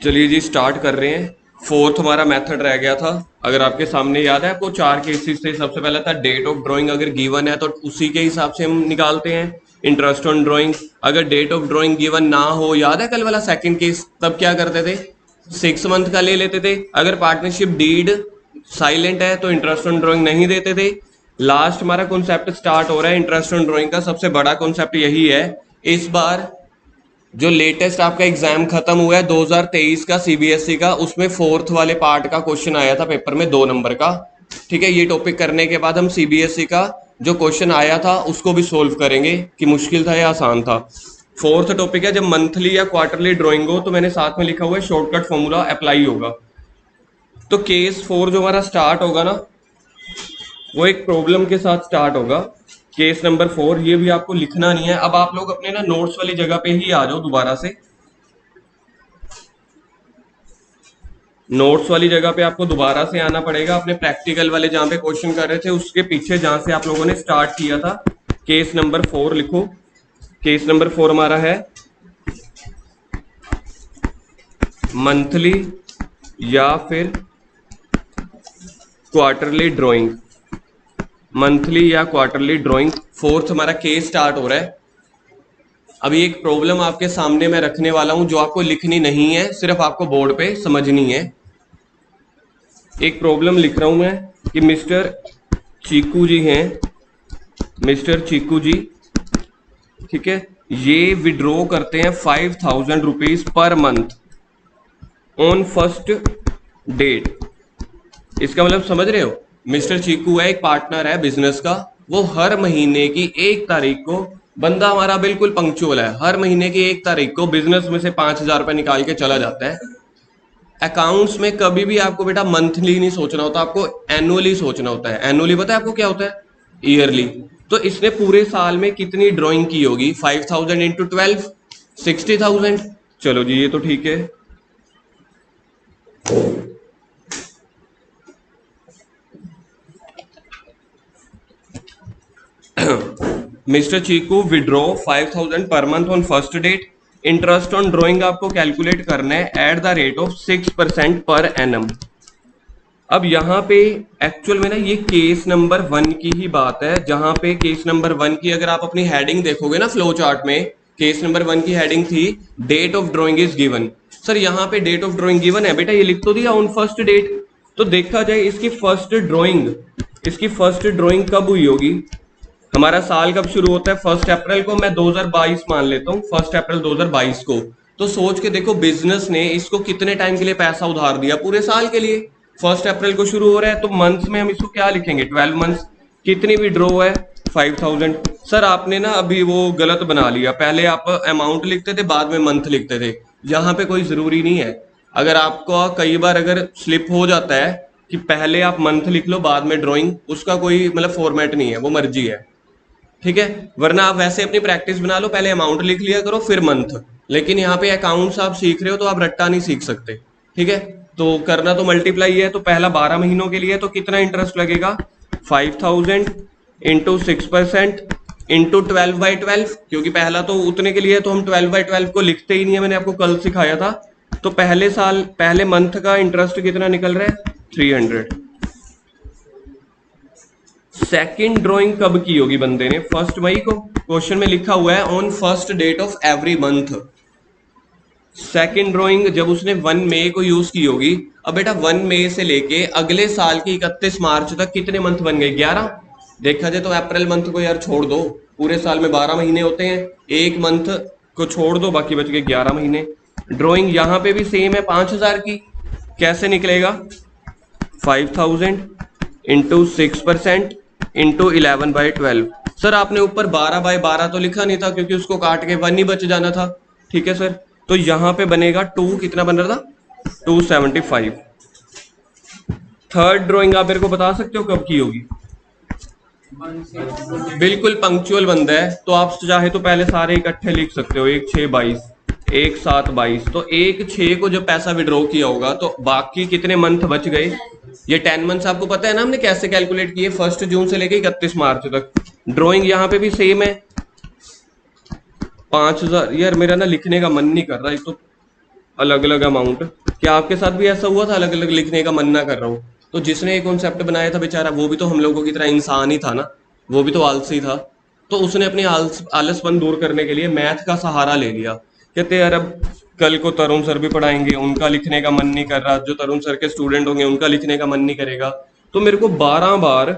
चलिए जी स्टार्ट कर रहे हैं। फोर्थ हमारा मेथड रह गया था। अगर आपके सामने याद है, आपको चार केसेस थे। सबसे पहला था डेट ऑफ ड्राइंग, अगर गिवन है तो उसी के हिसाब से हम निकालते हैं इंटरेस्ट ऑन ड्राइंग। अगर डेट ऑफ ड्राइंग गिवन ना हो, याद है कल वाला सेकंड केस, तब क्या करते थे, 6 मंथ का ले लेते थे। अगर पार्टनरशिप डीड साइलेंट है तो इंटरेस्ट ऑन ड्राइंग नहीं देते थे। लास्ट हमारा कॉन्सेप्ट स्टार्ट हो रहा है इंटरेस्ट ऑन ड्राइंग का। सबसे बड़ा कॉन्सेप्ट यही है। इस बार जो लेटेस्ट आपका एग्जाम खत्म हुआ है 2023 का सीबीएसई का, उसमें फोर्थ वाले पार्ट का क्वेश्चन आया था पेपर में 2 नंबर का। ठीक है, ये टॉपिक करने के बाद हम सीबीएसई का जो क्वेश्चन आया था उसको भी सोल्व करेंगे कि मुश्किल था या आसान था। फोर्थ टॉपिक है, जब मंथली या क्वार्टरली ड्राइंग हो तो मैंने साथ में लिखा हुआ है शॉर्टकट फॉर्मूला अप्लाई होगा। तो केस 4 जो हमारा स्टार्ट होगा ना, वो एक प्रॉब्लम के साथ स्टार्ट होगा। केस नंबर 4, ये भी आपको लिखना नहीं है। अब आप लोग अपने ना नोट्स वाली जगह पे ही आ जाओ दोबारा से। नोट्स वाली जगह पे आपको दोबारा से आना पड़ेगा। अपने प्रैक्टिकल वाले जहां पे क्वेश्चन कर रहे थे उसके पीछे जहां से आप लोगों ने स्टार्ट किया था, केस नंबर 4 लिखो। केस नंबर 4 हमारा है मंथली या फिर क्वार्टरली ड्राइंग। मंथली या क्वार्टरली ड्राइंग, फोर्थ हमारा केस स्टार्ट हो रहा है। अभी एक प्रॉब्लम आपके सामने मैं रखने वाला हूं जो आपको लिखनी नहीं है, सिर्फ आपको बोर्ड पे समझनी है। एक प्रॉब्लम लिख रहा हूं मैं कि मिस्टर चीकू जी हैं, मिस्टर चीकू जी, ठीक है, ये विड्रॉ करते हैं 5000 rupees per month on first date. इसका मतलब समझ रहे हो, मिस्टर चीकू है, एक पार्टनर है बिजनेस का। वो हर महीने की 1 तारीख को, बंदा हमारा बिल्कुल पंक्चुअल है, हर महीने की 1 तारीख को बिजनेस में से 5000 रुपए निकाल के चला जाता है। अकाउंट्स में कभी भी आपको बेटा मंथली नहीं सोचना होता, आपको एनुअली सोचना होता है। एनुअली पता है आपको क्या होता है, ईयरली। तो इसने पूरे साल में कितनी ड्राइंग की होगी, 5000 इंटू 12, 60,000। चलो जी, ये तो ठीक है। Mister Chiku withdraw 5000 per month on first date. Interest on drawing आपको कैलकुलेट करना है at the rate of 6% per annum. अब यहाँ पे एक्चुअल में ना ये केस नंबर 1 की ही बात है, जहां पे केस नंबर 1 की अगर आप अपनी हेडिंग देखोगे ना फ्लो चार्ट में, केस नंबर 1 की हेडिंग थी date of drawing is given. Sir यहाँ पे डेट ऑफ ड्राइंग गिवन है बेटा, ये लिख तो दिया ऑन फर्स्ट डेट। तो देखा जाए इसकी फर्स्ट ड्राइंग कब हुई होगी। हमारा साल कब शुरू होता है, 1 अप्रैल को। मैं 2022 मान लेता हूँ, 1 अप्रैल 2022 को। तो सोच के देखो बिजनेस ने इसको कितने टाइम के लिए पैसा उधार दिया, पूरे साल के लिए। 1 अप्रैल को शुरू हो रहा है तो मंथ्स में हम इसको क्या लिखेंगे, 12 मंथ्स। कितनी विड्रॉ है, 5000। सर आपने ना अभी वो गलत बना लिया, पहले आप अमाउंट लिखते थे बाद में मंथ लिखते थे। यहाँ पे कोई जरूरी नहीं है। अगर आपको कई बार अगर स्लिप हो जाता है कि पहले आप मंथ लिख लो बाद में ड्राइंग, उसका कोई मतलब फॉर्मेट नहीं है, वो मर्जी है। ठीक है, वरना आप वैसे अपनी प्रैक्टिस बना लो, पहले अमाउंट लिख लिया करो फिर मंथ। लेकिन यहाँ पे अकाउंट्स आप सीख रहे हो तो आप रट्टा नहीं सीख सकते। ठीक है, तो करना तो मल्टीप्लाई है। तो पहला 12 महीनों के लिए तो कितना इंटरेस्ट लगेगा, 5000 इंटू 6% इंटू 12/12, क्योंकि पहला तो उतने के लिए तो हम 12/12 को लिखते ही नहीं है, मैंने आपको कल सिखाया था। तो पहले मंथ का इंटरेस्ट कितना निकल रहा है, 300। सेकंड ड्राइंग कब की होगी बंदे ने, 1 मई को। क्वेश्चन में लिखा हुआ है on first date of every month. Second drawing जब उसने 1 मई को यूज की होगी। अब बेटा 1 मई से लेके अगले साल की 31 मार्च तक कितने मंथ बन गए, 11। देखा जाए तो अप्रैल मंथ को यार छोड़ दो, पूरे साल में 12 महीने होते हैं, एक मंथ को छोड़ दो, बाकी बच गए 11 महीने। ड्राइंग यहाँ पे भी सेम है 5000 की। कैसे निकलेगा, 5000 इंटू 6% इंटू 11/12। सर आपने ऊपर 12/12 तो लिखा नहीं था, क्योंकि उसको काट के 1 ही बच जाना था। ठीक है सर, तो यहां पे बनेगा 2, कितना बन रहा था, 275। थर्ड ड्राइंग आप मेरे को बता सकते हो कब की होगी। बिल्कुल पंक्चुअल बंदा है तो आप चाहे तो पहले सारे इकट्ठे लिख सकते हो, 1/6/22, 1/7/22। तो 1/6 को जब पैसा विड्रॉ किया होगा तो बाकी कितने मंथ बच गए, ये 10 मंथ्स। आपको पता है ना हमने कैसे कैलकुलेट किए, 1 जून से लेके 31 मार्च तक। ड्राइंग यहाँ पे भी सेम है 5000। यार मेरा ना लिखने का मन नहीं कर रहा, एक तो अलग अलग अमाउंट। क्या आपके साथ भी ऐसा हुआ था, अलग अलग लिखने का मन ना कर रहा हूँ? तो जिसने ये कॉन्सेप्ट बनाया था बेचारा, वो भी तो हम लोगों की तरह इंसान ही था ना, वो भी तो आलसी था। तो उसने अपनी आलसपन दूर करने के लिए मैथ का सहारा ले लिया। कहते यार अब कल को तरुण सर भी पढ़ाएंगे, उनका लिखने का मन नहीं कर रहा, जो तरुण सर के स्टूडेंट होंगे उनका लिखने का मन नहीं करेगा, तो मेरे को 12 बार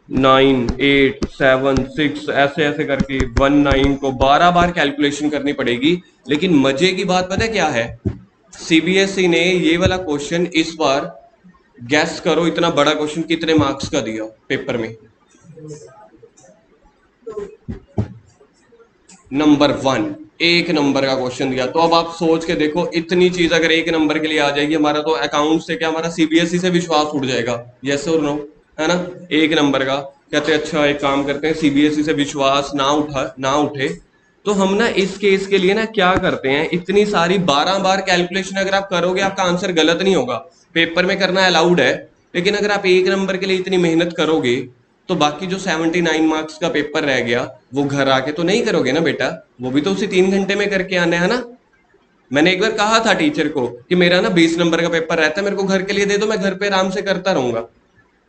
9 8 7 6 ऐसे ऐसे करके 19 को 12 बार कैलकुलेशन करनी पड़ेगी। लेकिन मजे की बात पता है क्या है? सीबीएसई ने ये वाला क्वेश्चन इस बार, गैस करो इतना बड़ा क्वेश्चन कितने मार्क्स का दिया पेपर में? नंबर 1, 1 नंबर का क्वेश्चन दिया। तो अब आप सोच के देखो, इतनी चीज अगर 1 नंबर के लिए आ जाएगी, हमारा तो अकाउंट से क्या, हमारा सीबीएसई से विश्वास उठ जाएगा। यस और नो? है ना? 1 नंबर का। कहते अच्छा एक काम करते हैं, सीबीएसई से विश्वास ना उठे तो हम ना इस केस के लिए ना क्या करते हैं, इतनी सारी 12 बार कैलकुलेशन अगर आप करोगे आपका आंसर गलत नहीं होगा। पेपर में करना अलाउड है, लेकिन अगर आप 1 नंबर के लिए इतनी मेहनत करोगे तो बाकी जो 79 मार्क्स का पेपर रह गया वो घर आके तो नहीं करोगे ना बेटा, वो भी तो उसी 3 घंटे में करके आना है ना। मैंने एक बार कहा था टीचर को कि मेरा ना 20 नंबर का पेपर रहता है, मेरे को घर के लिए दे दो, मैं घर पे आराम से करता रहूंगा।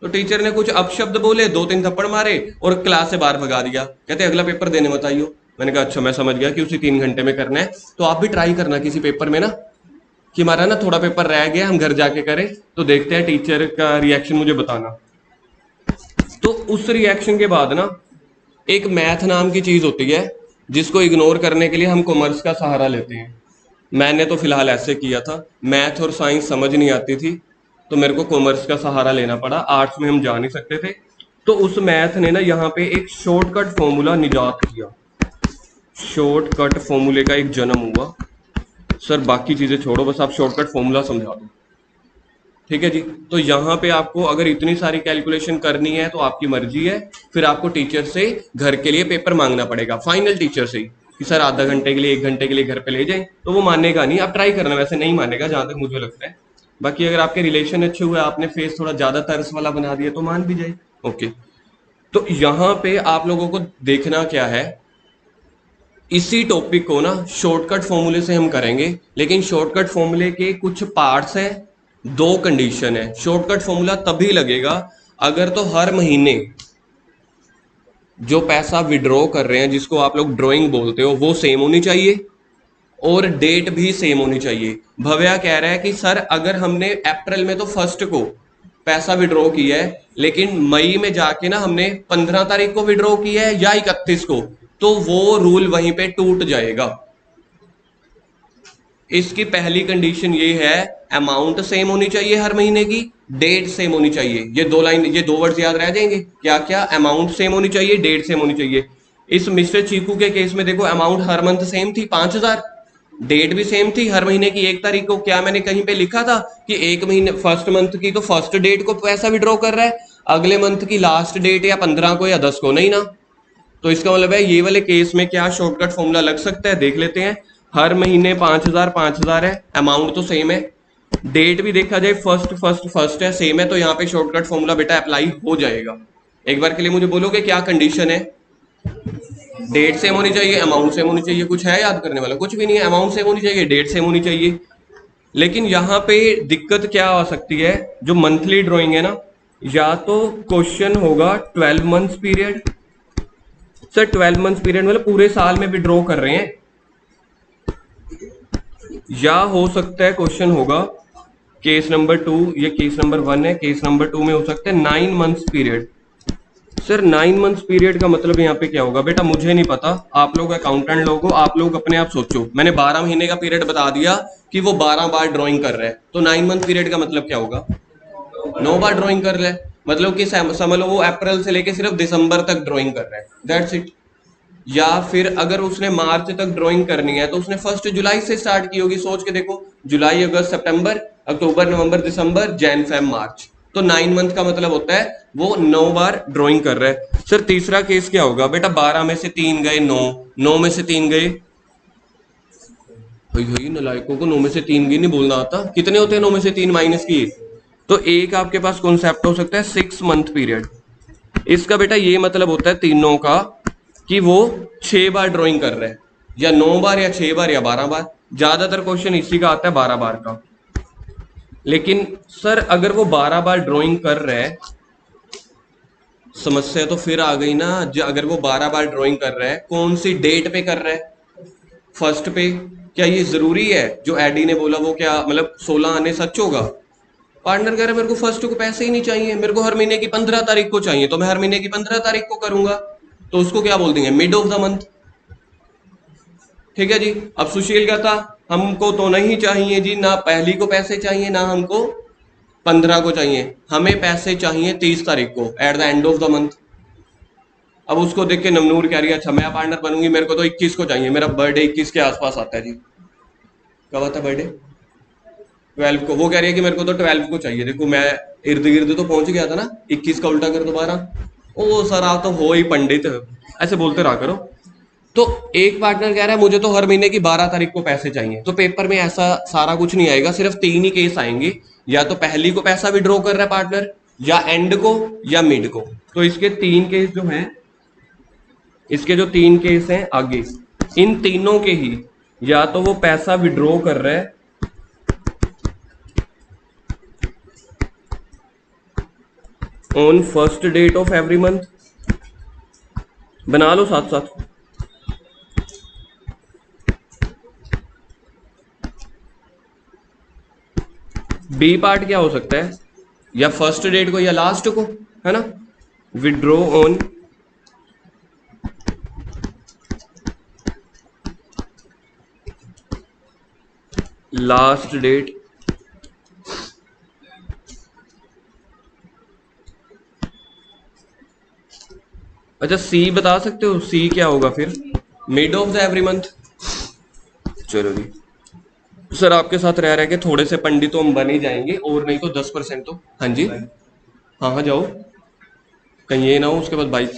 तो टीचर ने कुछ अपशब्द बोले, 2 3 थप्पड़ मारे और क्लास से बाहर भगा दिया। कहते अगला पेपर देने मत आइयो। मैंने कहा अच्छा मैं समझ गया कि उसी 3 घंटे में करना है। तो आप भी ट्राई करना किसी पेपर में ना, कि हमारा ना थोड़ा पेपर रह गया, हम घर जाके करें, तो देखते हैं टीचर का रिएक्शन, मुझे बताना। तो उस रिएक्शन के बाद ना एक मैथ नाम की चीज होती है जिसको इग्नोर करने के लिए हम कॉमर्स का सहारा लेते हैं। मैंने तो फिलहाल ऐसे किया था, मैथ और साइंस समझ नहीं आती थी तो मेरे को कॉमर्स का सहारा लेना पड़ा, आर्ट्स में हम जा नहीं सकते थे। तो उस मैथ ने ना यहाँ पे एक शॉर्टकट फॉर्मूला निजात किया, शॉर्टकट फॉर्मूले का एक जन्म हुआ। सर बाकी चीजें छोड़ो, बस आप शॉर्टकट फॉर्मूला समझा दो। ठीक है जी। तो यहाँ पे आपको अगर इतनी सारी कैलकुलेशन करनी है तो आपकी मर्जी है, फिर आपको टीचर से घर के लिए पेपर मांगना पड़ेगा, फाइनल टीचर से कि सर आधा घंटे के लिए 1 घंटे के लिए घर पे ले जाएं। तो वो मानेगा नहीं, आप ट्राई करना, वैसे नहीं मानेगा जहां तक मुझे लगता है। बाकी अगर आपके रिलेशन अच्छे हुए, आपने फेस थोड़ा ज्यादा तरस वाला बना दिया तो मान भी जाए। ओके। तो यहाँ पे आप लोगों को देखना क्या है, इसी टॉपिक को ना शॉर्टकट फॉर्मूले से हम करेंगे, लेकिन शॉर्टकट फॉर्मूले के कुछ पार्ट्स हैं, 2 कंडीशन है। शॉर्टकट फॉर्मूला तभी लगेगा अगर तो हर महीने जो पैसा विड्रॉ कर रहे हैं, जिसको आप लोग ड्रॉइंग बोलते हो, वो सेम होनी चाहिए और डेट भी सेम होनी चाहिए। भव्या कह रहा है कि सर अगर हमने अप्रैल में तो 1 को पैसा विड्रॉ किया है, लेकिन मई में जाके ना हमने 15 तारीख को विड्रॉ किया है या 31 को, तो वो रूल वहीं पे टूट जाएगा। इसकी पहली कंडीशन ये है, अमाउंट सेम होनी चाहिए हर महीने की, डेट सेम होनी चाहिए। ये 2 लाइन, ये 2 वर्ड्स याद रह जाएंगे। क्या क्या? अमाउंट सेम होनी चाहिए, डेट सेम होनी चाहिए। इस मिस्टर चीकू के केस में देखो, अमाउंट हर मंथ सेम थी 5,000, डेट भी सेम थी हर महीने की 1 तारीख को। क्या मैंने कहीं पे लिखा था कि एक महीने फर्स्ट मंथ की तो फर्स्ट डेट को पैसा विड्रॉ कर रहा है, अगले मंथ की लास्ट डेट या 15 को या 10 को? नहीं ना। तो इसका मतलब है ये वाले केस में क्या शॉर्टकट फॉर्मूला लग सकता है, देख लेते हैं। हर महीने 5,000 है, अमाउंट तो सेम है, डेट भी देखा जाए फर्स्ट फर्स्ट फर्स्ट है, सेम है, तो यहाँ पे शॉर्टकट फॉर्मूला बेटा अप्लाई हो जाएगा। एक बार के लिए मुझे बोलोगे क्या कंडीशन है? डेट सेम होनी चाहिए, अमाउंट सेम होनी चाहिए। कुछ है याद करने वाला? कुछ भी नहीं है, अमाउंट सेम होनी चाहिए, डेट सेम होनी चाहिए। लेकिन यहाँ पे दिक्कत क्या आ सकती है, जो मंथली ड्रॉइंग है ना, या तो क्वेश्चन होगा 12 months period. Sir 12 months period मतलब पूरे साल में विड्रॉ कर रहे हैं, या हो सकता है क्वेश्चन होगा केस नंबर 2, ये केस नंबर 1 है, केस नंबर 2 में हो सकता है 9 months period. Sir 9 months period का मतलब यहाँ पे क्या होगा बेटा, मुझे नहीं पता, आप लोग अकाउंटेंट लोग हो, आप लोग अपने आप सोचो। मैंने 12 महीने का पीरियड बता दिया कि वो 12 बार ड्रॉइंग कर रहा है, तो 9 मंथ पीरियड का मतलब क्या होगा? 9 बार ड्रॉइंग कर रहा है, मतलब कि समझ लो वो अप्रैल से लेके सिर्फ दिसंबर तक ड्रॉइंग कर रहा है, दैट्स इट। या फिर अगर उसने मार्च तक ड्राइंग करनी है तो उसने 1 जुलाई से स्टार्ट की होगी। सोच के देखो, जुलाई अगस्त सितंबर अक्टूबर नवंबर दिसंबर जैन फेब मार्च, तो 9 मंथ का मतलब होता है वो 9 बार ड्राइंग कर रहा है। सर तीसरा केस क्या होगा बेटा, 12 में से 3 गए 9, 9 में से 3 गए, भाई नलायकों को 9 में से 3 भी नहीं बोलना आता, कितने होते हैं 9 में से 3 माइनस की? तो एक आपके पास कॉन्सेप्ट हो सकता है 6 मंथ पीरियड। इसका बेटा ये मतलब होता है तीनों का कि वो 6 बार ड्राइंग कर रहे हैं। या 9 बार या 6 बार या 12 बार। ज्यादातर क्वेश्चन इसी का आता है 12 बार का। लेकिन सर अगर वो 12 बार ड्राइंग कर रहा है, समस्या तो फिर आ गई ना। अगर वो 12 बार ड्राइंग कर रहा है, कौन सी डेट पे कर रहा है? फर्स्ट पे। क्या ये जरूरी है जो एडी ने बोला वो, क्या मतलब 16 आने सच होगा? पार्टनर कह रहा है मेरे को फर्स्ट को पैसे ही नहीं चाहिए, मेरे को हर महीने की 15 तारीख को चाहिए, तो मैं हर महीने की 15 तारीख को करूंगा। तो उसको क्या बोल देंगे? Mid of the month. ठीक है जी। अब सुशील कहता हमको तो नहीं चाहिए जी, ना पहली को पैसे चाहिए ना हमको 15 को चाहिए, हमें पैसे चाहिए 30 तारीख को at the end of the month. अब उसको देख के नवनूर कह रही है अच्छा मैं पार्टनर बनूंगी, मेरे को तो 21 को चाहिए, मेरा बर्थडे 21 के आसपास आता है जी। कब आता है बर्थडे? 12 को। वो कह रही है कि मेरे को तो 12 को चाहिए। देखो मैं इर्द गिर्द तो पहुंच गया था ना, 21 का उल्टा कर दोबारा। ओ सर आप तो हो ही पंडित, ऐसे बोलते रहा करो। तो एक पार्टनर कह रहा है मुझे तो हर महीने की 12 तारीख को पैसे चाहिए, तो पेपर में ऐसा सारा कुछ नहीं आएगा, सिर्फ 3 ही केस आएंगे। या तो पहली को पैसा विड्रॉ कर रहा है पार्टनर, या एंड को, या मिड को। तो इसके 3 केस जो हैं, इसके जो 3 केस हैं आगे, इन तीनों के ही या तो वो पैसा विड्रॉ कर रहा है on first date of every month, बना लो साथ साथ। बी पार्ट क्या हो सकता है? या फर्स्ट डेट को या लास्ट को, है ना। विड्रॉ ऑन लास्ट डेट अच्छा सी बता सकते हो? सी क्या होगा फिर? Mid of the every month. चलो जी। सर आपके साथ रह रहे के थोड़े से पंडित तो हम बन ही जाएंगे, और नहीं तो 10% तो। हाँ जी, हाँ हाँ जाओ, कहीं ये ना हो उसके बाद बाइक।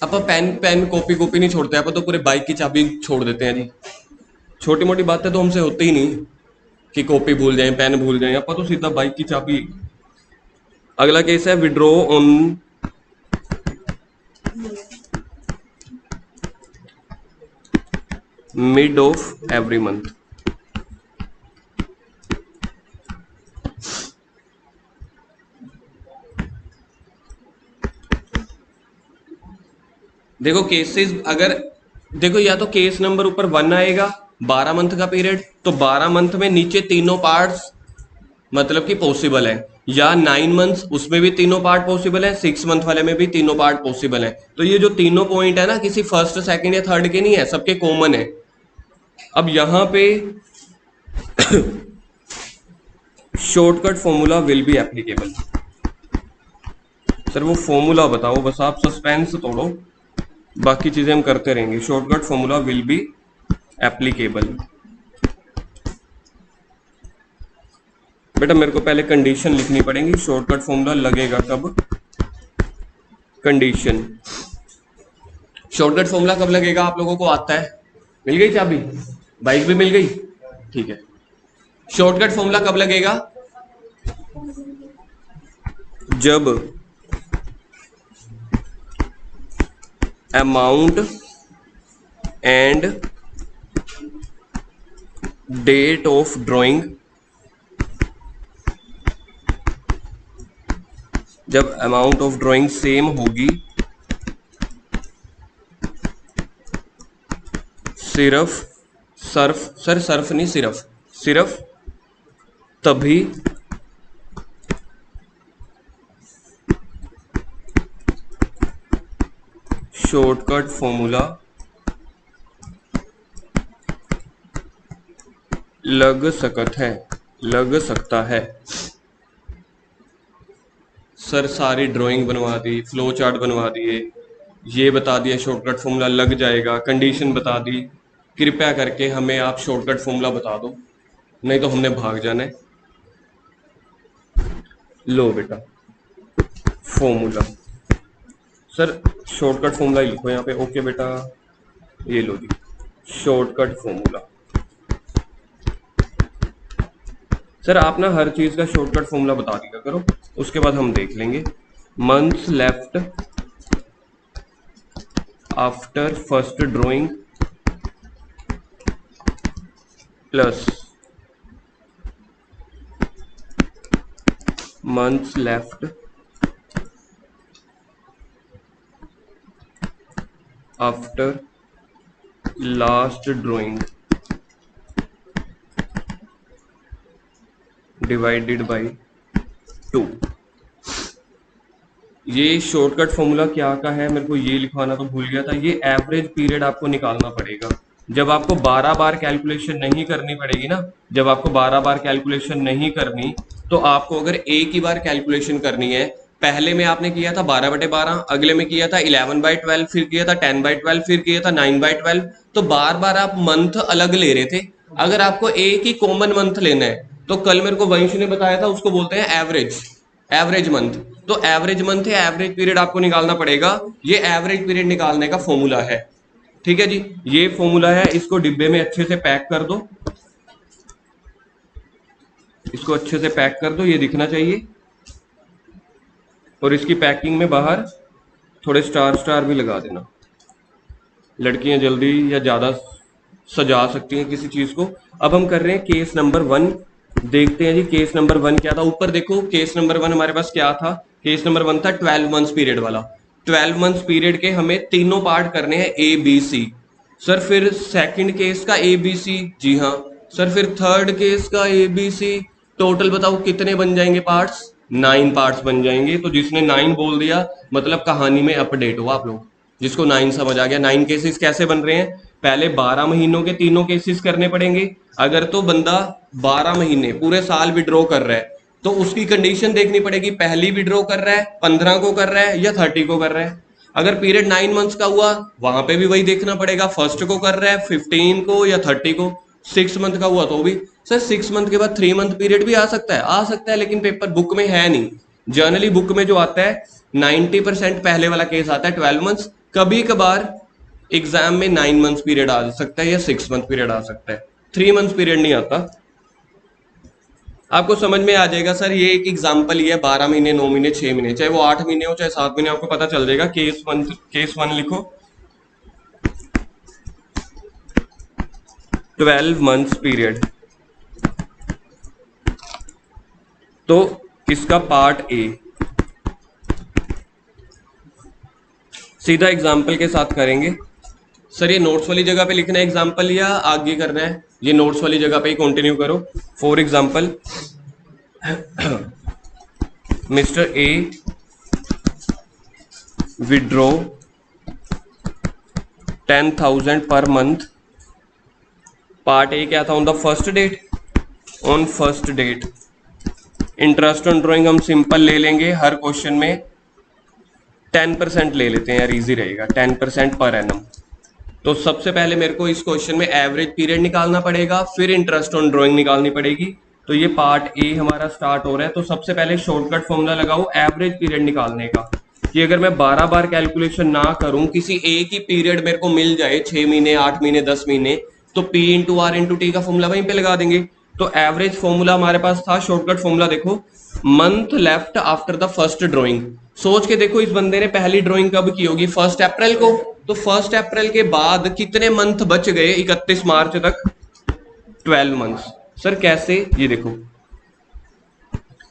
आप पेन पेन कॉपी कॉपी नहीं छोड़ते, आप तो पूरे बाइक की चाबी छोड़ देते हैं जी। छोटी मोटी बातें तो हमसे होती ही नहीं कि कॉपी भूल जाए पेन भूल जाए, आप तो सीधा बाइक की चाबी। अगला केस है withdraw on mid of every month. देखो केसेस अगर, देखो या तो केस नंबर ऊपर 1 आएगा 12 मंथ का पीरियड, तो 12 मंथ में नीचे तीनों पार्ट्स मतलब कि पॉसिबल है, या 9 मंथ्स उसमें भी तीनों पार्ट पॉसिबल है, 6 मंथ वाले में भी तीनों पार्ट पॉसिबल है। तो ये जो तीनों पॉइंट है ना, किसी फर्स्ट सेकंड या थर्ड के नहीं है, सबके कॉमन है। अब यहां पे shortcut formula will be applicable. Sir वो फॉर्मूला बताओ, बस आप सस्पेंस तोड़ो, बाकी चीजें हम करते रहेंगे। Shortcut formula will be applicable. बेटा मेरे को पहले कंडीशन लिखनी पड़ेगी, शॉर्टकट फॉर्मूला लगेगा कब? कंडीशन। शॉर्टकट फॉर्मूला कब लगेगा आप लोगों को आता है? मिल गई चाबी? बाइक भी मिल गई? ठीक है। शॉर्टकट फॉर्मूला कब लगेगा? जब amount and date of drawing, जब अमाउंट ऑफ ड्राइंग सेम होगी, सिर्फ सर्फ नहीं, सिर्फ तभी शॉर्टकट फॉर्मूला लग सकता है। सर सारी ड्राइंग बनवा दी, फ्लो चार्ट बनवा दिए, ये बता दिया शॉर्टकट फॉर्मूला लग जाएगा, कंडीशन बता दी, कृपया करके हमें आप शॉर्टकट फॉर्मूला बता दो, नहीं तो हमने भाग जाना है। लो बेटा फॉर्मूला, सर शॉर्टकट फॉर्मूला ही लिखो यहाँ पे। ओके बेटा, ये लो जी शॉर्टकट फॉर्मूला। सर आप ना हर चीज का शॉर्टकट फॉर्मूला बता दिया करो, उसके बाद हम देख लेंगे। Months left after first drawing plus months left after last drawing divided by 2। ये शॉर्टकट फॉर्मूला क्या का है, मेरे को ये लिखवाना तो भूल गया था। ये एवरेज पीरियड आपको निकालना पड़ेगा। जब आपको 12 बार कैलकुलेशन नहीं करनी पड़ेगी ना, जब आपको 12 बार कैलकुलेशन नहीं करनी, तो आपको अगर एक ही बार कैलकुलेशन करनी है, पहले में आपने किया था 12/12, अगले में किया था 11/12, फिर किया था 10/12, फिर किया था 9/12, तो बार बार आप मंथ अलग ले रहे थे। अगर आपको एक ही कॉमन मंथ लेना है, तो कल मेरे को वंश ने बताया था, उसको बोलते हैं एवरेज, एवरेज मंथ। तो एवरेज मंथ या एवरेज पीरियड आपको निकालना पड़ेगा। ये एवरेज पीरियड निकालने का फॉर्मूला है। ठीक है जी, ये फॉर्मूला है। इसको डिब्बे में अच्छे से पैक कर दो, इसको अच्छे से पैक कर दो, ये दिखना चाहिए। और इसकी पैकिंग में बाहर थोड़े स्टार स्टार भी लगा देना। लड़कियां जल्दी या ज्यादा सजा सकती हैं किसी चीज को। अब हम कर रहे हैं केस नंबर 1। देखते हैं जी केस नंबर 1 क्या था। ऊपर देखो केस नंबर 1 हमारे पास क्या था। केस नंबर 1 था 12 मंथ्स पीरियड वाला। 12 मंथ्स पीरियड के हमें तीनों पार्ट करने हैं, ए बी सी। सर फिर सेकंड केस का ए बी सी, जी हाँ। सर फिर थर्ड केस का ए बी सी। टोटल बताओ कितने बन जाएंगे पार्ट्स? 9 पार्ट्स बन जाएंगे। तो जिसने 9 बोल दिया मतलब कहानी में अपडेट हो आप लोग। जिसको 9 समझ आ गया। 9 केसेस कैसे बन रहे हैं? पहले 12 महीनों के तीनों केसेस करने पड़ेंगे। अगर तो बंदा 12 महीने पूरे साल विड्रॉ कर रहा है, तो उसकी कंडीशन देखनी पड़ेगी, पहली विड्रॉ कर रहा है, 15 को कर रहा है या 30 को कर रहा है। अगर पीरियड 9 मंथ्स का हुआ, वहां पे भी वही देखना पड़ेगा, फर्स्ट को कर रहा है, 15 को या 30 को। 6 मंथ का हुआ तो भी। सर 6 मंथ के बाद 3 मंथ पीरियड भी आ सकता है, लेकिन पेपर बुक में है नहीं। जर्नली बुक में जो आता है 90% पहले वाला केस आता है 12 मंथ्स। कभी कभार एग्जाम में 9 मंथ्स पीरियड आ सकता है या 6 मंथ पीरियड आ सकता है, 3 मंथ्स पीरियड नहीं आता। आपको समझ में आ जाएगा सर, ये एक एग्जाम्पल ही है। 12 महीने, 9 महीने, 6 महीने, चाहे वो 8 महीने हो चाहे 7 महीने, आपको पता चल जाएगा। केस वन लिखो, 12 मंथ्स पीरियड। तो इसका पार्ट ए सीधा एग्जाम्पल के साथ करेंगे। सर ये नोट्स वाली जगह पे लिखना है एग्जाम्पल या आगे करना है? ये नोट्स वाली जगह पे ही कंटिन्यू करो। For example, mister A withdraw 10,000 per month. Part A क्या था? On the first date, on first date. Interest on drawing हम सिंपल ले लेंगे, हर क्वेश्चन में 10% ले लेते हैं यार, इजी रहेगा। 10% पर एनम। तो सबसे पहले मेरे को इस क्वेश्चन में एवरेज पीरियड निकालना पड़ेगा, फिर इंटरेस्ट ऑन ड्राइंग निकालनी पड़ेगी। तो ये पार्ट ए हमारा स्टार्ट हो रहा है। तो सबसे पहले शॉर्टकट फॉर्मूला लगाओ एवरेज पीरियड निकालने का, कि अगर मैं 12 बार कैलकुलेशन ना करूं, किसी एक ही पीरियड मेरे को मिल जाए, 6 महीने, 8 महीने, 10 महीने, तो P into R into T का फॉर्मूला वहीं पे लगा देंगे। तो एवरेज फॉर्मूला हमारे पास था, शॉर्टकट फॉर्मूला देखो, month left after the first drawing. सोच के देखो इस बंदे ने पहली ड्राइंग कब की होगी? 1 अप्रैल को। तो 1 अप्रैल के बाद कितने मंथ बच गए 31 मार्च तक? 12 मंथ्स। सर कैसे? ये देखो,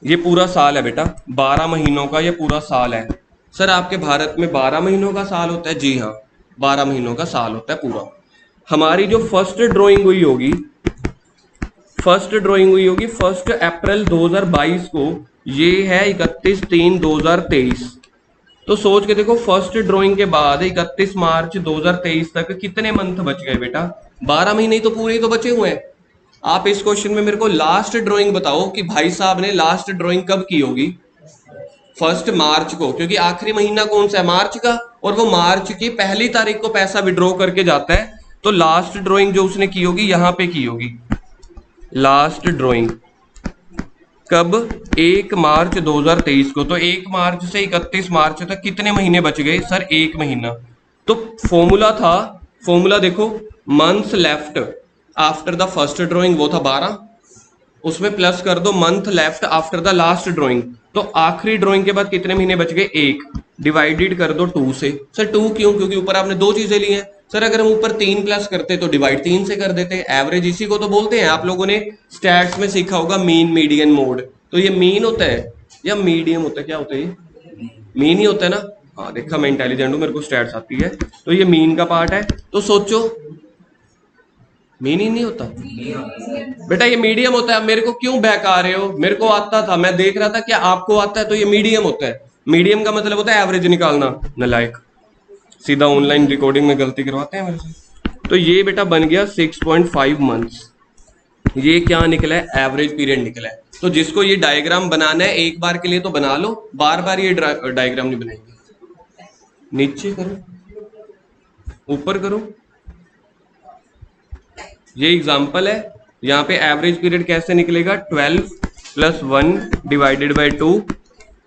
ये पूरा साल है बेटा, 12 महीनों का ये पूरा साल है। सर आपके भारत में 12 महीनों का साल होता है? जी हाँ, 12 महीनों का साल होता है पूरा। हमारी जो फर्स्ट ड्राइंग हुई होगी, 1 अप्रैल 2022 को, ये है 31/3/2023। तो सोच के देखो, फर्स्ट ड्राइंग के बाद 31 मार्च 2023 तक कितने मंथ बच गए बेटा? 12 महीने तो पूरे तो बचे हुए हैं। आप इस क्वेश्चन में मेरे को लास्ट ड्राइंग बताओ कि भाई साहब ने लास्ट ड्राइंग कब की होगी? 1 मार्च को, क्योंकि आखिरी महीना कौन सा है? मार्च का। और वो मार्च की पहली तारीख को पैसा विड्रॉ करके जाता है। तो लास्ट ड्राइंग जो उसने की होगी यहां पे की होगी। लास्ट ड्राइंग कब? 1 मार्च 2023 को। तो 1 मार्च से 31 मार्च तक कितने महीने बच गए? सर 1 महीना। तो फॉर्मूला था, फॉर्मूला देखो, months left after the first drawing, वो था 12। उसमें प्लस कर दो month left after the last drawing. तो आखिरी ड्राइंग के बाद कितने महीने बच गए? एक। डिवाइडेड कर दो 2 से। सर 2 क्यों? क्योंकि ऊपर आपने दो चीजें ली हैं। सर अगर हम ऊपर 3 प्लस करते तो डिवाइड 3 से कर देते। एवरेज इसी को तो बोलते हैं, आप लोगों ने स्टैट्स में सीखा होगा मीन मीडियन मोड। तो ये मीन होता है या मीडियम होता है? क्या होता है ये? मीन ही होता है ना। हाँ देखा, मैं इंटेलिजेंट हूं, मेरे को स्टैट्स आती है। तो ये मीन का पार्ट है। तो सोचो, मीन ही नहीं होता बेटा, ये मीडियम होता है। मेरे को क्यों बहका रहे हो? मेरे को आता था, मैं देख रहा था क्या आपको आता है। तो ये मीडियम होता है। मीडियम का मतलब होता है एवरेज निकालना। नालायक, सीधा ऑनलाइन रिकॉर्डिंग में गलती करवाते हैं मेरे से। तो ये बेटा बन गया 6.5 मंथ्स। ये क्या निकला है? एवरेज पीरियड निकला है। तो जिसको ये डायग्राम बनाना है एक बार के लिए तो बना लो, बार बार ये डायग्राम नहीं बनाएंगे। नीचे करो, ऊपर करो। ये एग्जाम्पल है। यहाँ पे एवरेज पीरियड कैसे निकलेगा? 12 प्लस 1 डिवाइडेड बाई 2,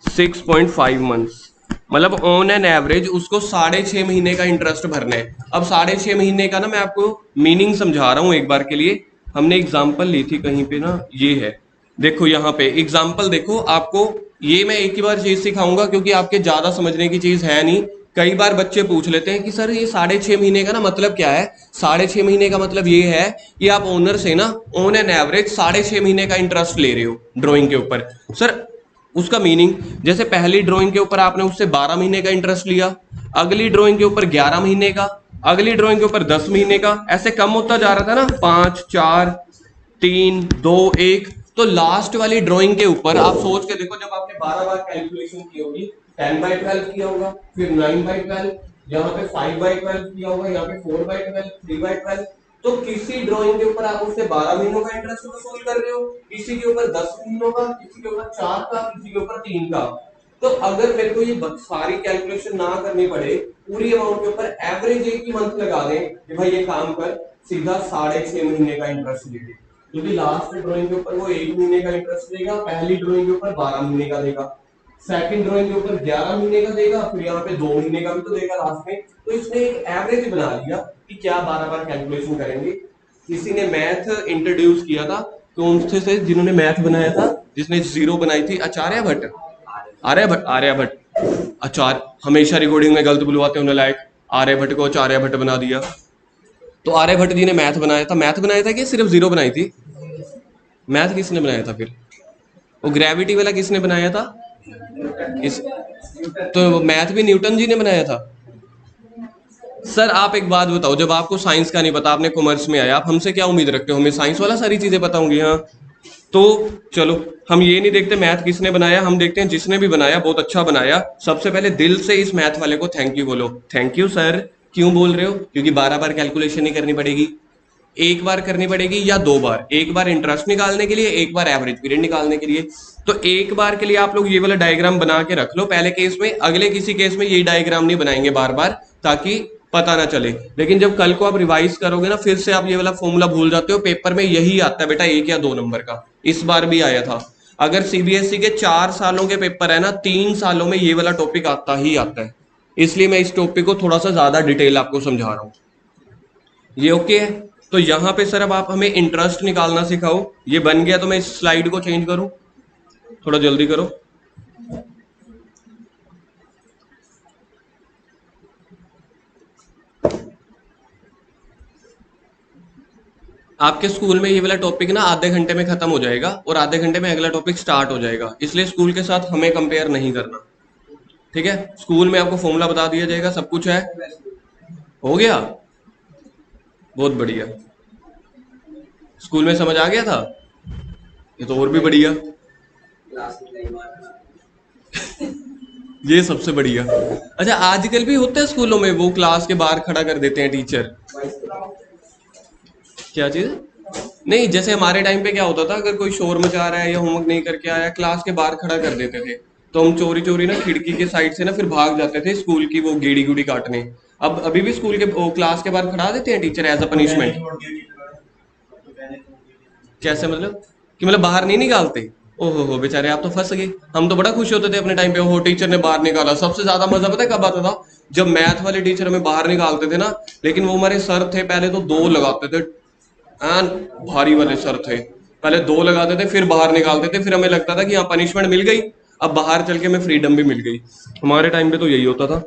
6.5 मंथ्स। मतलब ऑन एन एवरेज उसको 6.5 महीने का इंटरेस्ट भरना है। अब 6.5 महीने का ना मैं आपको मीनिंग समझा रहा हूं एक बार के लिए। हमने एग्जाम्पल ली थी कहीं पे ना, ये है देखो यहाँ पे एग्जाम्पल देखो। आपको ये मैं एक ही बार चीज सिखाऊंगा क्योंकि आपके ज्यादा समझने की चीज है नहीं। कई बार बच्चे पूछ लेते हैं कि सर ये 6.5 महीने का ना मतलब क्या है? 6.5 महीने का मतलब ये है कि आप ओनर से ना ऑन एन एवरेज 6.5 महीने का इंटरेस्ट ले रहे हो ड्रॉइंग के ऊपर। सर उसका मीनिंग, जैसे पहली ड्राइंग के ऊपर आपने उससे 12 महीने का इंटरेस्ट लिया, अगली ड्राइंग के ऊपर 11 महीने का, अगली ड्राइंग के ऊपर 10 महीने का, ऐसे कम होता जा रहा था ना। 5 4 3 2 1। तो लास्ट वाली ड्राइंग के ऊपर आप सोच के देखो, जब आपने 12 बार कैलकुलेशन की होगी, 10/12 किया होगा, फिर 9/12, यहाँ पे 5/12 किया होगा, यहाँ पे 4/12, 3/12। तो किसी ड्राइंग के ऊपर आप उससे 12 महीनों का इंटरेस्ट वसूल कर रहे हो, किसी के ऊपर 10 महीनों का, किसी के ऊपर 4 का, किसी के ऊपर 3 का। तो अगर मेरे को ये सारी कैलकुलेशन ना करनी पड़े, पूरी अमाउंट के ऊपर एवरेज एक ही मंथ लगा दें कि भाई ये काम कर, सीधा 6.5 महीने का इंटरेस्ट दे दे। क्योंकि लास्ट ड्राइंग के ऊपर वो 1 महीने का इंटरेस्ट देगा, पहली ड्राइंग के ऊपर 12 महीने का देगा, सेकंड ड्राइंग के ऊपर 11 महीने का देगा, फिर यहाँ पे 2 महीने का भी तो देगा लास्ट में। तो इसने एक एवरेज बना लिया कि क्या 12 बार कैलकुलेशन करेंगे। किसी ने मैथ इंट्रोड्यूस किया था, कौन से जिन्होंने मैथ बनाया था, जिसने जीरो बनाई थी? आचार्यभट्ट। आर्यभट्ट, आर्यभट्ट। आचार्य हमेशा रिकॉर्डिंग में गलत बुलवाते होने लायक। आर्यभट्ट को आचार्यभट्ट बना दिया। तो आर्यभट्ट जी ने मैथ बनाया था। मैथ बनाया था कि सिर्फ जीरो बनाई थी? मैथ किसने बनाया था फिर? वो ग्रेविटी वाला किसने बनाया था? इस तो मैथ भी न्यूटन जी ने बनाया था। सर आप एक बात बताओ, जब आपको साइंस का नहीं पता, आपने कॉमर्स में आया, आप हमसे क्या उम्मीद रखते हो? हमें साइंस वाला सारी चीजें पता होंगी। हाँ तो चलो, हम ये नहीं देखते मैथ किसने बनाया, हम देखते हैं जिसने भी बनाया बहुत अच्छा बनाया। सबसे पहले दिल से इस मैथ वाले को थैंक यू बोलो। Thank you sir. क्यों बोल रहे हो? क्योंकि 12 बार कैलकुलेशन नहीं करनी पड़ेगी, एक बार करनी पड़ेगी या 2 बार। एक बार इंटरेस्ट निकालने के लिए, एक बार एवरेज पीरियड निकालने के लिए। तो एक बार के लिए आप लोग ये वाला डायग्राम बना के रख लो पहले केस में, अगले किसी केस में ये डायग्राम नहीं बनाएंगे बार बार, ताकि पता ना चले। लेकिन जब कल को आप रिवाइज करोगे ना, फिर से आप ये वाला फॉर्मूला भूल जाते हो। पेपर में यही आता है बेटा, 1 या 2 नंबर का। इस बार भी आया था। अगर सीबीएसई के 4 सालों के पेपर है ना, 3 सालों में ये वाला टॉपिक आता ही आता है। इसलिए मैं इस टॉपिक को थोड़ा सा ज्यादा डिटेल आपको समझा रहा हूं। ये ओके है? तो यहाँ पे सर अब आप हमें इंटरेस्ट निकालना सिखाओ। ये बन गया तो मैं इस स्लाइड को चेंज करूं, थोड़ा जल्दी करो। आपके स्कूल में ये वाला टॉपिक ना आधे घंटे में खत्म हो जाएगा और आधे घंटे में अगला टॉपिक स्टार्ट हो जाएगा। इसलिए स्कूल के साथ हमें कंपेयर नहीं करना, ठीक है? स्कूल में आपको फॉर्मूला बता दिया जाएगा, सब कुछ है। हो गया? बहुत बढ़िया। स्कूल में समझ आ गया था? ये तो और भी बढ़िया। ये सबसे बढ़िया। अच्छा, आजकल भी होता है स्कूलों में, वो क्लास के बाहर खड़ा कर देते हैं टीचर। क्या चीज? नहीं, जैसे हमारे टाइम पे क्या होता था, अगर कोई शोर मचा रहा है या होमवर्क नहीं करके आया, क्लास के बाहर खड़ा कर देते थे। तो हम चोरी चोरी ना खिड़की के साइड से ना फिर भाग जाते थे स्कूल की वो गेड़ी गुड़ी काटने। अब अभी भी स्कूल के क्लास के बाहर खड़ा देते हैं टीचर एज अ पनिशमेंट। कैसे मतलब? कि मतलब बाहर नहीं निकालते? ओहो हो बेचारे, आप तो फंस गए। हम तो बड़ा खुश होते थे अपने टाइम पे, ओहो टीचर ने बाहर निकाला। सबसे ज्यादा मजा पता है कब आता था? जब मैथ वाले टीचर हमें बाहर निकालते थे ना। लेकिन वो हमारे सर थे, पहले तो 2 लगाते थे, भारी वाले सर थे। पहले 2 लगाते थे फिर बाहर निकालते थे, फिर हमें लगता था कि हाँ पनिशमेंट मिल गई, अब बाहर चल के हमें फ्रीडम भी मिल गई। हमारे टाइम पे तो यही होता था।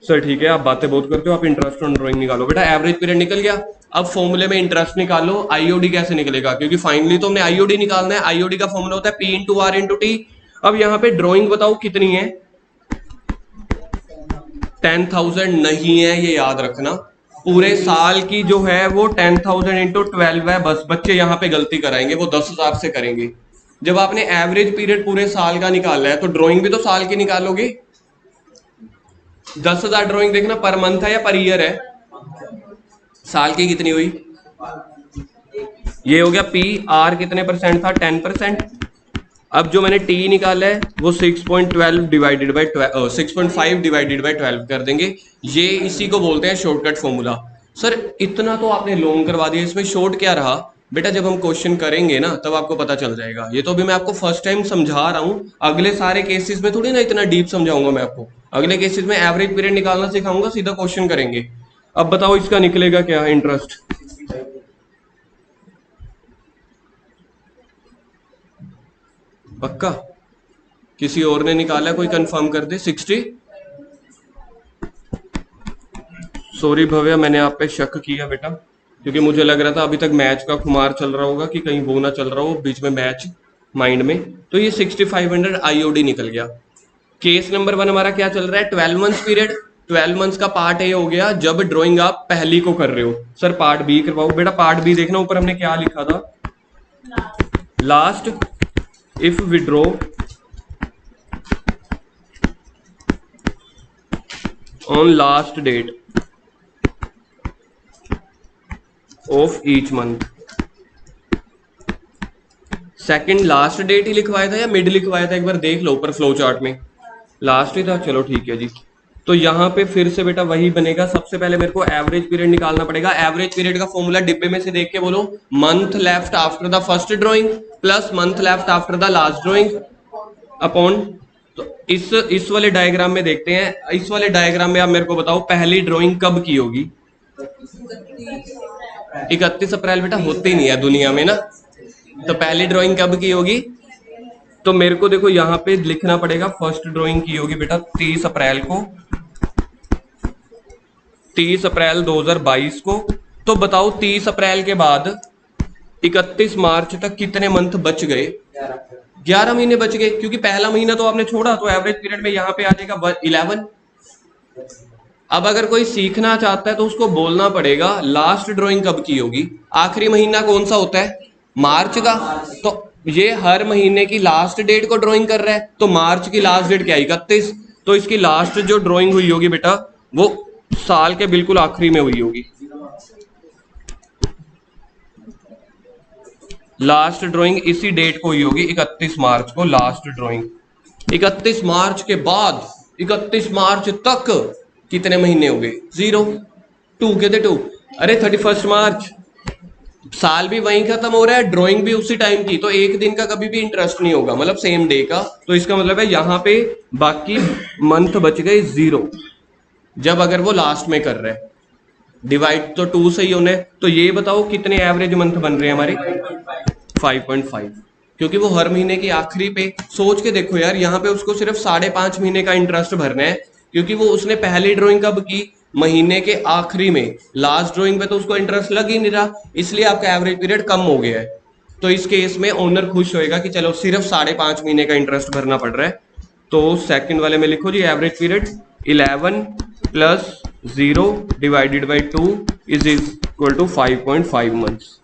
सर ठीक है, आप बातें बहुत करते हो, आप इंटरेस्ट ऑन ड्राइंग निकालो बेटा। एवरेज पीरियड निकल गया, अब फॉर्मूले में इंटरेस्ट निकालो। आईओडी कैसे निकलेगा, क्योंकि फाइनली तो हमने आईओडी निकालना है। आईओडी का फॉर्मूला होता है P into R into T. अब यहाँ पे ड्राइंग बताओ कितनी है, 10,000 नहीं है, ये याद रखना। पूरे साल की जो है वो 10,000 इंटू 12 है। बस बच्चे यहाँ पे गलती कराएंगे, वो 10,000 से करेंगे। जब आपने एवरेज पीरियड पूरे साल का निकाला है तो ड्राइंग भी तो साल की निकालोगे। 10,000 ड्राइंग देखना पर मंथ है या पर ईयर है, साल की कितनी हुई, ये हो गया पी। आर कितने परसेंट था, 10%। अब जो मैंने टी निकाला है वो 6.12 डिवाइडेड बाई 6.5 डिवाइडेड बाई 12 कर देंगे। ये इसी को बोलते हैं शॉर्टकट फॉर्मूला। सर इतना तो आपने लॉन्ग करवा दिया, इसमें शॉर्ट क्या रहा बेटा, जब हम क्वेश्चन करेंगे ना तब आपको पता चल जाएगा। ये तो अभी मैं आपको फर्स्ट टाइम समझा रहा हूँ, अगले सारे केसेस में थोड़ी ना इतना डीप समझाऊंगा मैं आपको। अगले केसेस में एवरेज पीरियड निकालना सिखाऊंगा, सीधा क्वेश्चन करेंगे। अब बताओ इसका निकलेगा क्या इंटरेस्ट, पक्का? किसी और ने निकाला, कोई कंफर्म कर दे। 60। सॉरी भव्या, मैंने आप पे शक किया बेटा, क्योंकि मुझे लग रहा था अभी तक मैच का खुमार चल रहा होगा कि कहीं वो ना चल रहा हो बीच में मैच माइंड में। तो ये 6500 आईओडी निकल गया। केस नंबर 1 हमारा क्या चल रहा है, 12 मंथ्स पीरियड। 12 मंथ्स का पार्ट ए हो गया जब ड्राइंग आप पहली को कर रहे हो। सर पार्ट बी करवाओ बेटा। पार्ट बी देखना ऊपर हमने क्या लिखा था, last if withdraw on last date of each month. Second last date ही लिखवाया था या मिड लिखवाया था, एक बार देख लो ऊपर फ्लो चार्ट में, लास्ट ही था। चलो ठीक है जी। तो यहाँ पे फिर से बेटा वही बनेगा। सबसे पहले मेरे को एवरेज पीरियड निकालना पड़ेगा। एवरेज पीरियड का फॉर्मूला डिब्बे में से देख के बोलो, month left after the first drawing plus month left after the last drawing upon. तो इस वाले डायग्राम में देखते हैं, इस वाले डायग्राम में आप मेरे को बताओ पहली ड्राइंग कब की होगी। 31 अप्रैल बेटा होती नहीं है दुनिया में ना, तो पहली ड्राइंग कब की होगी। तो मेरे को देखो यहाँ पे लिखना पड़ेगा, फर्स्ट ड्राइंग की होगी बेटा 30 अप्रैल को, 30 अप्रैल 2022 को। तो बताओ 30 अप्रैल के बाद 31 मार्च तक कितने मंथ बच गए, 11 महीने बच गए, क्योंकि पहला महीना तो आपने छोड़ा, तो एवरेज पीरियड में यहाँ पे आ जाएगा 11। अब अगर कोई सीखना चाहता है तो उसको बोलना पड़ेगा लास्ट ड्राइंग कब की होगी। आखिरी महीना कौन सा होता है, मार्च का। तो ये हर महीने की लास्ट डेट को ड्राइंग कर रहा है, तो मार्च की लास्ट डेट क्या है, 31। तो इसकी लास्ट जो ड्राइंग हुई होगी बेटा वो साल के बिल्कुल आखिरी में हुई होगी। लास्ट ड्राइंग इसी डेट को हुई होगी, 31 मार्च को लास्ट ड्राइंग। 31 मार्च के बाद 31 मार्च तक कितने महीने हो गए, 0 2 कहते 2। अरे 31 मार्च, साल भी वहीं खत्म हो रहा है, ड्राइंग भी उसी टाइम की, तो एक दिन का कभी भी इंटरेस्ट नहीं होगा, मतलब सेम डे का। तो इसका मतलब है यहाँ पे बाकी मंथ बच गए 0, जब अगर वो लास्ट में कर रहे हैं। डिवाइड तो 2 से ही होने। तो ये बताओ कितने एवरेज मंथ बन रहे हैं हमारे, 5.5, क्योंकि वो हर महीने की आखिरी पे। सोच के देखो यार, यहाँ पे उसको सिर्फ 5.5 महीने का इंटरेस्ट भरना है, क्योंकि वो उसने पहली ड्राइंग कब की, महीने के आखिरी में। लास्ट ड्राइंग पे तो उसको इंटरेस्ट लग ही नहीं रहा, इसलिए आपका एवरेज पीरियड कम हो गया है। तो इस केस में ओनर खुश होएगा कि चलो सिर्फ 5.5 महीने का इंटरेस्ट भरना पड़ रहा है। तो सेकंड वाले में लिखो जी, average period 11 plus 0 divided by 2 is equal to 5.5 months.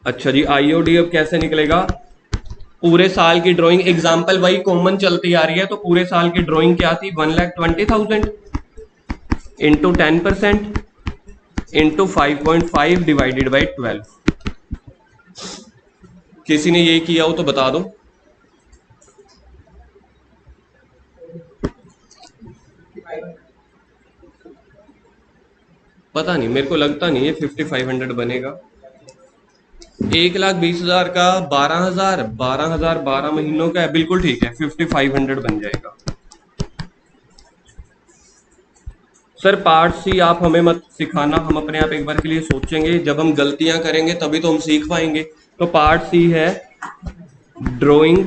अच्छा जी, आईओडी अब कैसे निकलेगा, पूरे साल की ड्राइंग, एग्जाम्पल वही कॉमन चलती आ रही है। तो पूरे साल की ड्राइंग क्या थी, 1,20,000 इंटू 10% इंटू 5.5 डिवाइडेड बाई 12। किसी ने ये किया हो तो बता दो। पता नहीं, मेरे को लगता नहीं ये 5,500 बनेगा। 1,20,000 का 12,000, 12,000 12 महीनों का है, बिल्कुल ठीक है, 5,500 बन जाएगा। सर पार्ट सी आप हमें मत सिखाना, हम अपने आप एक बार के लिए सोचेंगे, जब हम गलतियां करेंगे तभी तो हम सीख पाएंगे। तो पार्ट सी है drawing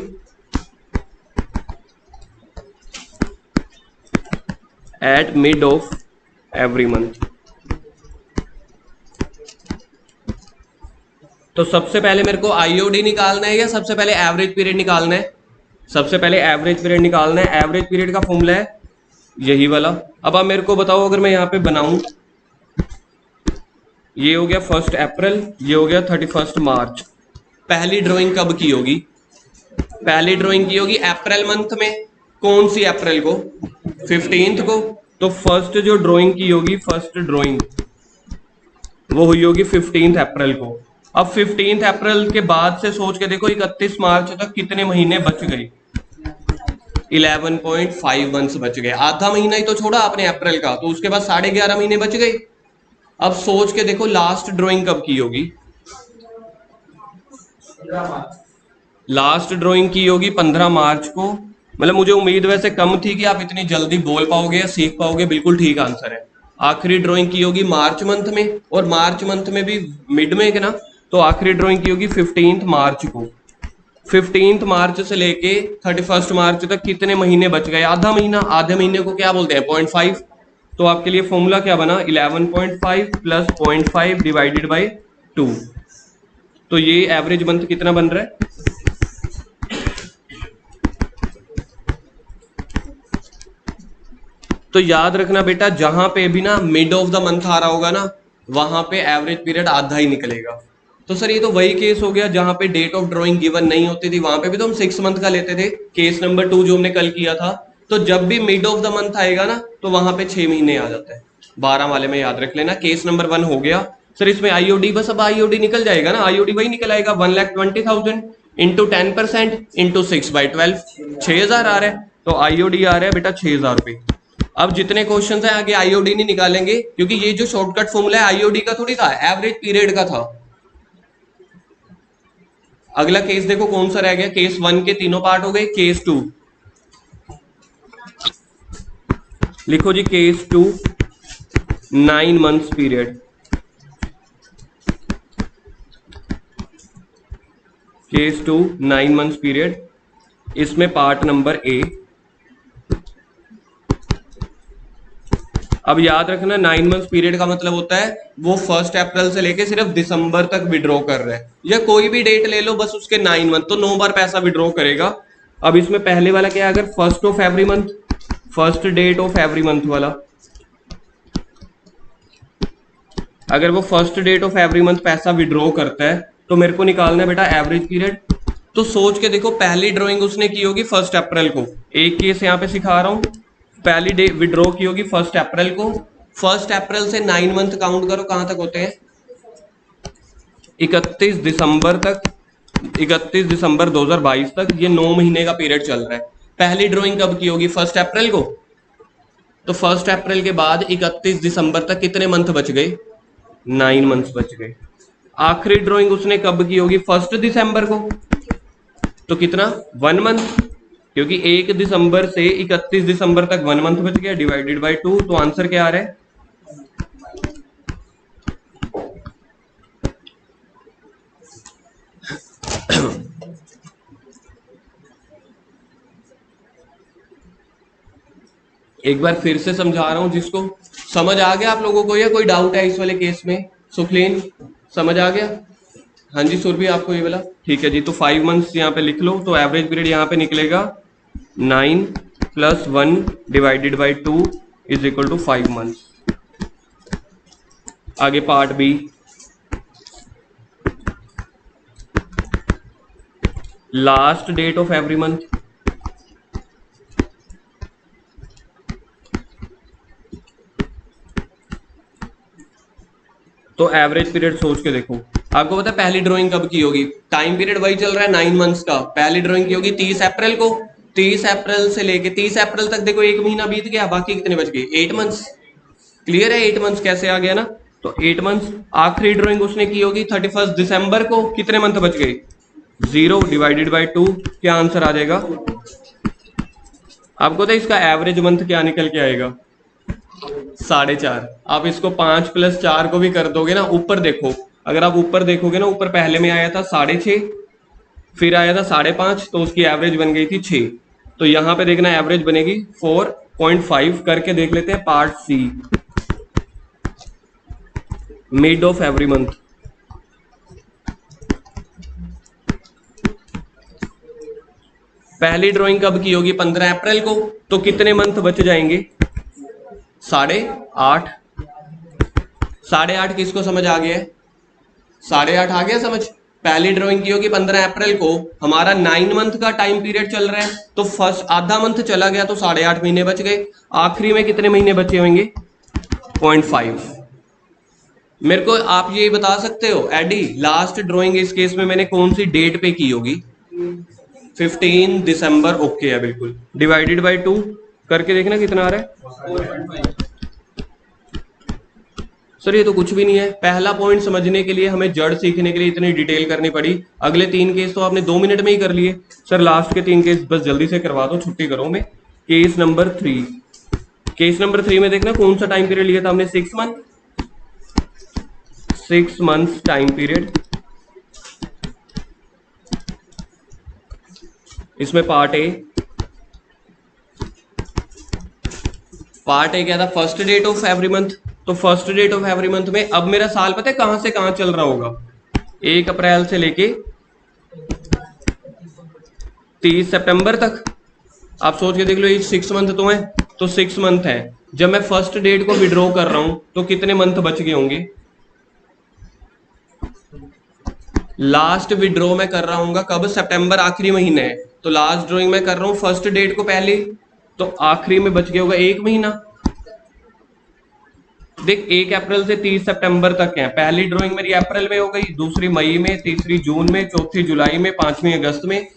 at mid of every month. तो सबसे पहले मेरे को आईओडी निकालना है या सबसे पहले एवरेज पीरियड निकालना है? सबसे पहले एवरेज पीरियड निकालना है। एवरेज पीरियड का फॉर्मूला है यही वाला। अब आप मेरे को बताओ, अगर मैं यहाँ पे बनाऊं, ये हो गया 1 अप्रैल, ये हो गया 31 मार्च। पहली ड्राइंग कब की होगी? पहली ड्राइंग की होगी अप्रैल मंथ में। कौन सी अप्रैल को? 15 को। तो फर्स्ट जो ड्राइंग की होगी, फर्स्ट ड्राइंग वो हुई होगी 15 अप्रैल को। अब 15 अप्रैल के बाद से सोच के देखो 31 मार्च तक कितने महीने बच गए? 11.5 मंथ्स बच गए। आधा महीना ही तो छोड़ा आपने अप्रैल का, तो उसके बाद 11.5 महीने बच गए। अब सोच के देखो लास्ट ड्राइंग कब की होगी? लास्ट ड्राइंग की होगी 15 मार्च को। मतलब मुझे उम्मीद वैसे कम थी कि आप इतनी जल्दी बोल पाओगे या सीख पाओगे। बिल्कुल ठीक आंसर है। आखिरी ड्राइंग की होगी मार्च मंथ में, और मार्च मंथ में भी मिड में है ना, तो आखिरी ड्राइंग की होगी 15 मार्च को। 15 मार्च से लेके 31 मार्च तक कितने महीने बच गए? आधा महीना। आधे महीने को क्या बोलते हैं? 0.5। तो आपके लिए फॉर्मूला क्या बना? 11.5 प्लस 0.5 डिवाइडेड बाई 2। तो ये एवरेज मंथ कितना बन रहा है? तो याद रखना बेटा, जहां पे भी ना मिड ऑफ द मंथ आ रहा होगा ना, वहां पे एवरेज पीरियड आधा ही निकलेगा। तो सर ये तो वही केस हो गया जहां पे डेट ऑफ ड्राइंग गिवन नहीं होती थी, वहां पे भी तो हम 6 मंथ का लेते थे। केस नंबर 2 जो हमने कल किया था। तो जब भी मिड ऑफ द मंथ आएगा ना, तो वहां पे 6 महीने आ जाता है। 12 वाले में याद रख लेना। केस नंबर 1 हो गया। सर इसमें आईओडी, बस अब आईओडी निकल जाएगा ना। आईओडी वही निकल आएगा, 1,20,000 इंटू 10% इंटू 6/12, 6,000 आ रहा है। तो आईओडी आ रहा है बेटा 6,000 रुपये। अब जितने क्वेश्चन है आगे आईओडी नहीं निकालेंगे, क्योंकि ये जो शॉर्टकट फॉर्मूला है आईओडी का थोड़ी था, एवरेज पीरियड का था। अगला केस देखो कौन सा रह गया। केस 1 के तीनों पार्ट हो गए। केस 2 लिखो जी। Case 2 9 months period. Case 2 9 months period. इसमें पार्ट नंबर ए। अब याद रखना 9 मंथ्स पीरियड का मतलब होता है वो 1 अप्रैल से लेके सिर्फ दिसंबर तक विड्रॉ कर रहे हैं, या कोई भी डेट ले लो बस उसके 9 मंथ, तो 9 बार पैसा विड्रॉ करेगा। अब इसमें पहले वाला क्या है? अगर 1st of every month, first date of every month वाला, अगर वो 1st date of every month पैसा विड्रॉ करता है, तो मेरे को निकालना है बेटा एवरेज पीरियड। तो सोच के देखो, पहली ड्रॉइंग उसने की होगी 1 अप्रैल को। एक केस यहाँ पे सिखा रहा हूं। पहली डे विड्रॉ की होगी 1 अप्रैल को। 1 अप्रैल से 9 मंथ काउंट करो, कहां तक होते हैं? 31 दिसंबर तक, 31 दिसंबर 2022 तक। ये 9 महीने का पीरियड चल रहा है। पहली ड्राइंग कब की होगी? 1 अप्रैल को। तो 1 अप्रैल के बाद 31 दिसंबर तक कितने मंथ बच गए? 9 मंथ्स बच गए। आखिरी ड्राइंग उसने कब की होगी? 1 दिसंबर को। तो कितना? 1 मंथ, क्योंकि 1 दिसंबर से 31 दिसंबर तक 1 मंथ बच गया, डिवाइडेड बाई 2। तो आंसर क्या आ रहा है? एक बार फिर से समझा रहा हूं, जिसको समझ आ गया आप लोगों को, या कोई डाउट है इस वाले केस में? सुखलीन समझ आ गया? हाँ जी सुरभि, आपको ये वाला ठीक है जी। तो 5 मंथ्स यहाँ पे लिख लो। तो एवरेज पीरियड यहाँ पे निकलेगा 9 + 1 divided by 2 is equal to 5 months. आगे part B. Last date of every month, तो एवरेज पीरियड सोच के देखो। आपको पता है पहली ड्राइंग कब की होगी? टाइम पीरियड वही चल रहा है 9 मंथ्स का। पहली ड्राइंग की होगी 30 अप्रैल को। 30 अप्रैल से लेके 30 अप्रैल तक देखो 1 महीना बीत गया, बाकी कितने बच गए? 8 मंथ्स। क्लियर है? 8 मंथ्स कैसे आ गया ना? तो 8 मंथ्स। आखिरी ड्राइंग उसने की होगी 31 दिसंबर को। कितने मंथ बच गए? 0 डिवाइडेड बाई 2। क्या आंसर आ जाएगा? आपको पता है इसका एवरेज मंथ क्या निकल के आएगा? 4.5। आप इसको 5 + 4 को भी कर दोगे ना, ऊपर देखो अगर आप ऊपर देखोगे ना, ऊपर पहले में आया था 6.5, फिर आया था 5.5, तो उसकी एवरेज बन गई थी 6। तो यहां पे देखना एवरेज बनेगी 4.5। करके देख लेते हैं part C, mid of every month. पहली ड्राइंग कब की होगी? 15 अप्रैल को। तो कितने मंथ बच जाएंगे? 8.5। 8.5 किसको समझ आ गया है? 8.5 आ गया समझ? पहली ड्राइंग की होगी 15 अप्रैल को, हमारा 9 मंथ का टाइम पीरियड चल रहा है, तो फर्स्ट आधा मंथ चला गया तो 8.5 महीने बच गए। आखिरी में कितने महीने बचे होंगे? 0.5। मेरे को आप ये बता सकते हो एडी, लास्ट ड्राइंग इस केस में मैंने कौन सी डेट पे की होगी? 15 दिसंबर। ओके है बिल्कुल। डिवाइडेड बाय 2 करके देखना कितना आ रहा है। सर ये तो कुछ भी नहीं है। पहला पॉइंट समझने के लिए हमें जड़ सीखने के लिए इतनी डिटेल करनी पड़ी। अगले 3 केस तो आपने 2 मिनट में ही कर लिए। सर लास्ट के 3 केस बस जल्दी से करवा दो, छुट्टी करो मैं। केस नंबर 3, केस नंबर 3 में देखना कौन सा टाइम पीरियड लिया था हमने? 6 मंथ। 6 months time period. इसमें पार्ट ए क्या था? First date of every month. तो first date of every month में अब मेरा साल पता है कहां से कहां चल रहा होगा? 1 अप्रैल से लेके 30 सितंबर तक। आप सोच के देख लो, ये 6 मंथ तो है, तो 6 मंथ है। जब मैं फर्स्ट डेट को विड्रॉ कर रहा हूं तो कितने मंथ बच गए होंगे? लास्ट विड्रॉ मैं कर रहा हूँ कब? सितंबर आखिरी महीने है, तो लास्ट ड्रॉइंग मैं कर रहा हूँ फर्स्ट डेट को पहले, तो आखिरी में बच गया होगा 1 महीना। देख 1 अप्रैल से 30 सितंबर तक है। पहली ड्राइंग मेरी अप्रैल में हो गई, दूसरी मई में, तीसरी जून में, चौथी जुलाई में, 5वीं अगस्त में,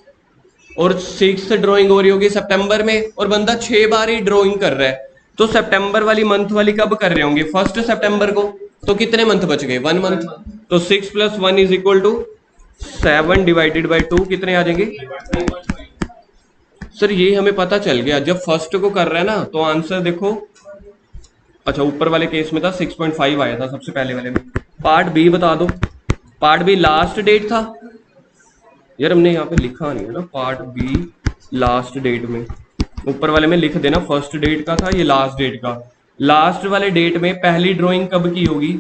और 6th ड्राइंग हो रही होगी सितंबर में। और बंदा 6 बार ही ड्राइंग कर रहा है, तो सितंबर वाली मंथ वाली कब कर रहे होंगे? 1 सितंबर को। तो कितने मंथ बच गए? 1 मंथ। तो 6 + 1 = 7 डिवाइडेड बाई 2 कितने आ जाएंगे? सर ये हमें पता चल गया, जब फर्स्ट को कर रहा है ना तो आंसर देखो। अच्छा ऊपर वाले केस में था 6.5 आया था सबसे पहले वाले में। पार्ट बी बता दो। पार्ट बी लास्ट डेट था यार, हमने यहाँ पे लिखा नहीं है ना पार्ट बी लास्ट डेट में। ऊपर वाले में लिख देना फर्स्ट डेट का था, ये लास्ट डेट का। लास्ट वाले डेट में पहली ड्राइंग कब की होगी?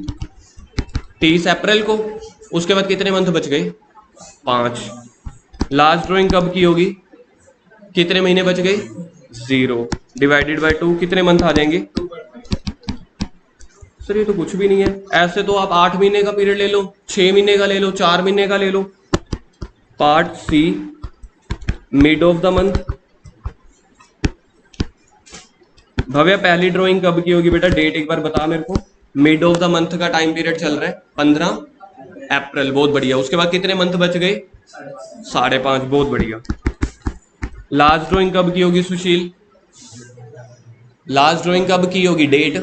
30 अप्रैल को। उसके बाद कितने मंथ बच गए? 5। लास्ट ड्राइंग कब की होगी? कितने महीने बच गए? 0 डिवाइडेड बाय 2 कितने मंथ आ जाएंगे? सर ये तो कुछ भी नहीं है। ऐसे तो आप 8 महीने का पीरियड ले लो, 6 महीने का ले लो, 4 महीने का ले लो। Part C, mid of the month. Bhavya पहली ड्राइंग कब की होगी बेटा? डेट एक बार बता मेरे को। मिड ऑफ द मंथ का टाइम पीरियड चल रहा है 15 अप्रैल। बहुत बढ़िया। उसके बाद कितने मंथ बच गए? 5.5। बहुत बढ़िया। लास्ट ड्राइंग कब की होगी सुशील? लास्ट ड्राइंग कब की होगी? डेट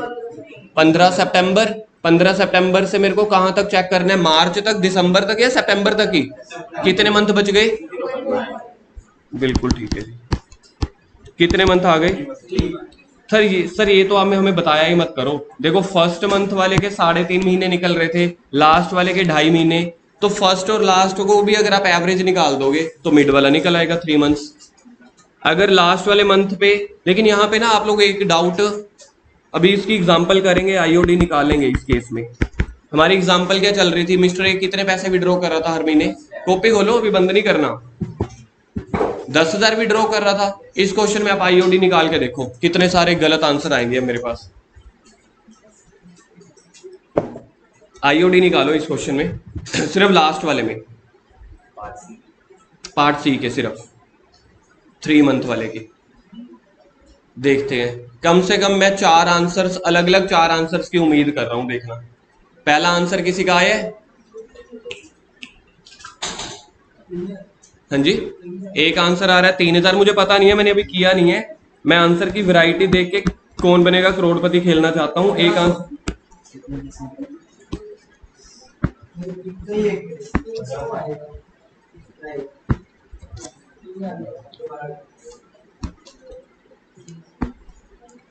15 सितंबर। 15 सितंबर से मेरे को कहां तक चेक करना है? मार्च तक, दिसंबर तक, या सितंबर तक ही? कितने मंथ बच गए? बिल्कुल ठीक है जी। कितने मंथ आ गए? सर ये तो आपने हमें बताया ही मत करो। देखो फर्स्ट मंथ वाले के 3.5 महीने निकल रहे थे, लास्ट वाले के 2.5 महीने। तो फर्स्ट और लास्ट को भी अगर आप एवरेज निकाल दोगे तो मिड वाला निकल आएगा 3 मंथ्स। अगर लास्ट वाले मंथ पे, लेकिन यहाँ पे ना आप लोग एक डाउट, अभी इसकी एग्जांपल करेंगे, आईओडी निकालेंगे इस केस में। हमारी एग्जांपल क्या चल रही थी? मिस्टर ए कितने पैसे विड्रॉ कर रहा था हर महीने? कॉपी खोलो, अभी बंद नहीं करना। 10,000 विड्रॉ कर रहा था। इस क्वेश्चन में आप आईओडी निकाल के देखो कितने सारे गलत आंसर आएंगे मेरे पास। आईओडी निकालो इस क्वेश्चन में सिर्फ लास्ट वाले में, पार्ट सी के, सिर्फ 3 मंथ वाले के। देखते हैं, कम से कम मैं 4 आंसर्स, अलग अलग 4 आंसर्स की उम्मीद कर रहा हूं। देखना पहला आंसर किसी का आया है? हाँ जी, एक आंसर आ रहा है 3,000। मुझे पता नहीं है, मैंने अभी किया नहीं है। मैं आंसर की वैरायटी देख के कौन बनेगा करोड़पति खेलना चाहता हूं। एक आंसर,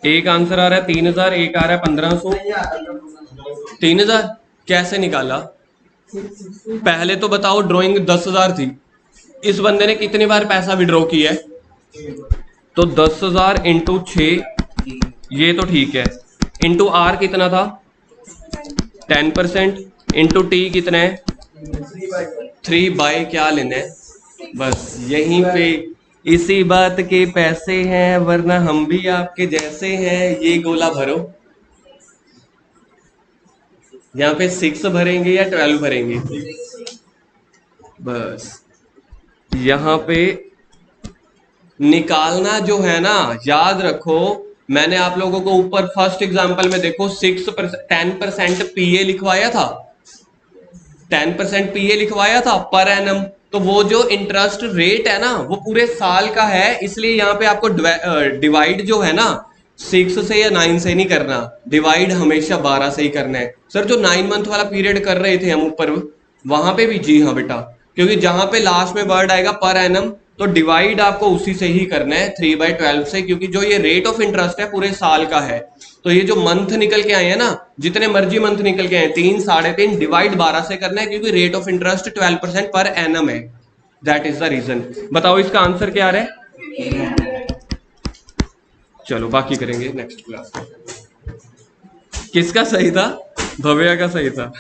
एक आंसर आ रहा है 3,000, एक आ रहा है 1,500। 3,000 कैसे निकाला? पहले तो बताओ, ड्राइंग 10,000 थी, इस बंदे ने कितनी बार पैसा विड्रॉ किया है? तो 10,000 इंटू 6, ये तो ठीक है, इंटू आर कितना था? 10%, इंटू टी कितना है? 3 बाई क्या लेना है? बस यहीं पे इसी बात के पैसे हैं, वरना हम भी आपके जैसे हैं। ये गोला भरो, यहाँ पे 6 भरेंगे या 12 भरेंगे? बस यहाँ पे निकालना जो है ना, याद रखो, मैंने आप लोगों को ऊपर फर्स्ट एग्जांपल में देखो 10% पीए लिखवाया था, 10% पीए लिखवाया था पर एनम। तो वो जो इंटरेस्ट रेट है ना, वो पूरे साल का है, इसलिए यहाँ पे आपको डिवाइड जो है ना 6 से या 9 से नहीं करना, डिवाइड हमेशा 12 से ही करना है। सर जो 9 मंथ वाला पीरियड कर रहे थे हम ऊपर, वहां पे भी जी हाँ बेटा, क्योंकि जहां पे लास्ट में वर्ड आएगा पर एनम, तो डिवाइड आपको उसी से ही करना है 3/12 से, क्योंकि जो ये रेट ऑफ इंटरेस्ट है पूरे साल का है। तो ये जो मंथ निकल के आए हैं ना, जितने मर्जी मंथ निकल के आए, 3, 3.5 डिवाइड 12 से करना है, क्योंकि rate of interest 12% per annum है। That is the reason. बताओ इसका आंसर क्या आ रहा है? चलो बाकी करेंगे नेक्स्ट क्लास में। किसका सही था? भव्या का सही था।